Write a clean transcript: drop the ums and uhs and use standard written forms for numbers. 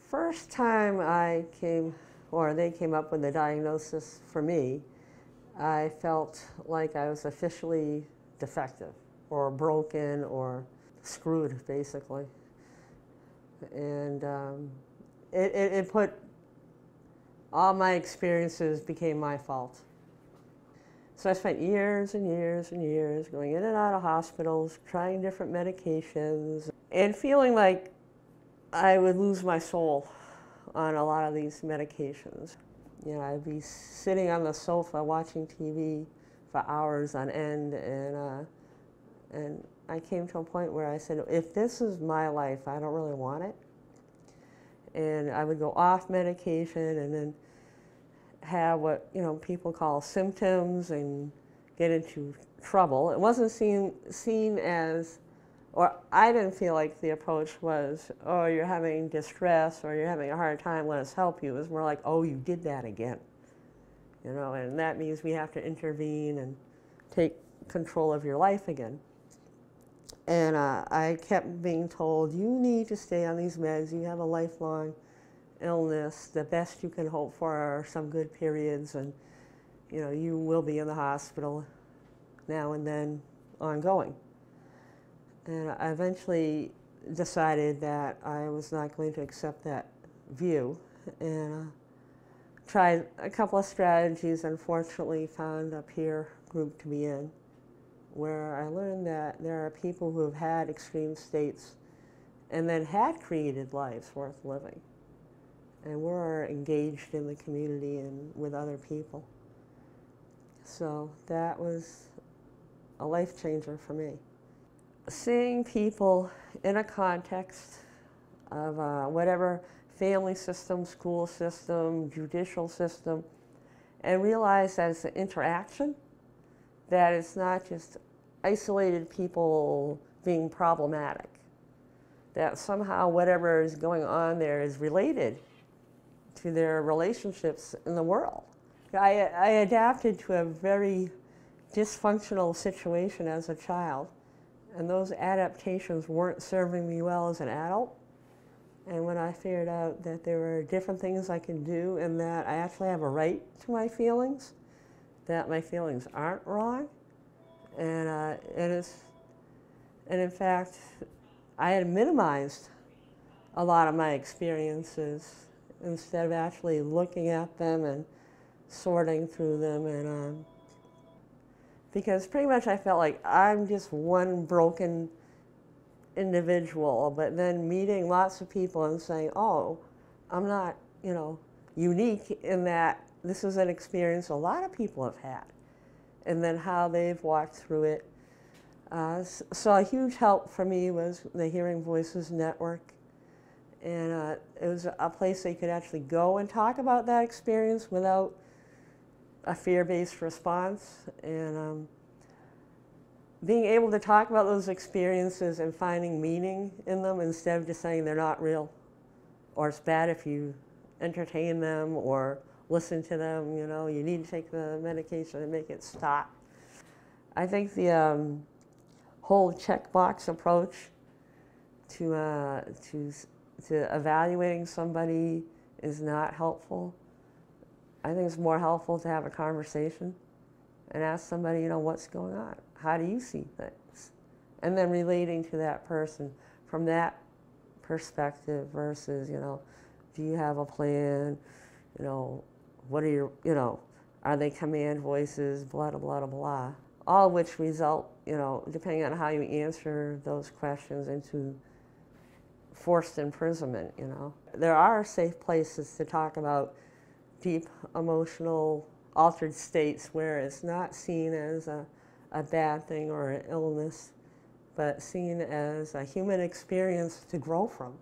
First time I came, or they came up with the diagnosis for me, I felt like I was officially defective or broken or screwed, basically. And it put all my experiences became my fault. So I spent years and years and years going in and out of hospitals, trying different medications, and feeling like I would lose my soul on a lot of these medications. You know, I'd be sitting on the sofa watching TV for hours on end, and I came to a point where I said, if this is my life, I don't really want it. And I would go off medication and then have what, you know, people call symptoms and get into trouble. It wasn't seen as, or I didn't feel like the approach was, oh, you're having distress or you're having a hard time, let us help you. It was more like, oh, you did that again. You know, and that means we have to intervene and take control of your life again. And I kept being told, you need to stay on these meds, you have a lifelong illness, the best you can hope for are some good periods, and you know, you will be in the hospital now and then ongoing. And I eventually decided that I was not going to accept that view, and tried a couple of strategies. Unfortunately, found a peer group to be in, where I learned that there are people who have had extreme states and then had created lives worth living, and were engaged in the community and with other people. So that was a life changer for me. Seeing people in a context of whatever family system, school system, judicial system, and realize that it's an interaction, that it's not just isolated people being problematic, that somehow whatever is going on there is related to their relationships in the world. I adapted to a very dysfunctional situation as a child, and those adaptations weren't serving me well as an adult. And when I figured out that there were different things I can do and that I actually have a right to my feelings, that my feelings aren't wrong, and in fact, I had minimized a lot of my experiences instead of actually looking at them and sorting through them, and because pretty much I felt like I'm just one broken individual, but then meeting lots of people and saying, oh, I'm not, you know, unique in that this is an experience a lot of people have had, and then how they've walked through it. So a huge help for me was the Hearing Voices Network, and it was a place they could actually go and talk about that experience without a fear-based response, and being able to talk about those experiences and finding meaning in them instead of just saying they're not real, or it's bad if you entertain them or listen to them, you know, you need to take the medication and make it stop. I think the whole checkbox approach to evaluating somebody is not helpful. I think it's more helpful to have a conversation and ask somebody, you know, what's going on? How do you see things? And then relating to that person from that perspective versus, you know, do you have a plan? You know, what are your, you know, are they command voices, blah, blah, blah, blah. All of which result, you know, depending on how you answer those questions, into forced imprisonment, you know. There are safe places to talk about deep emotional altered states where it's not seen as a bad thing or an illness, but seen as a human experience to grow from.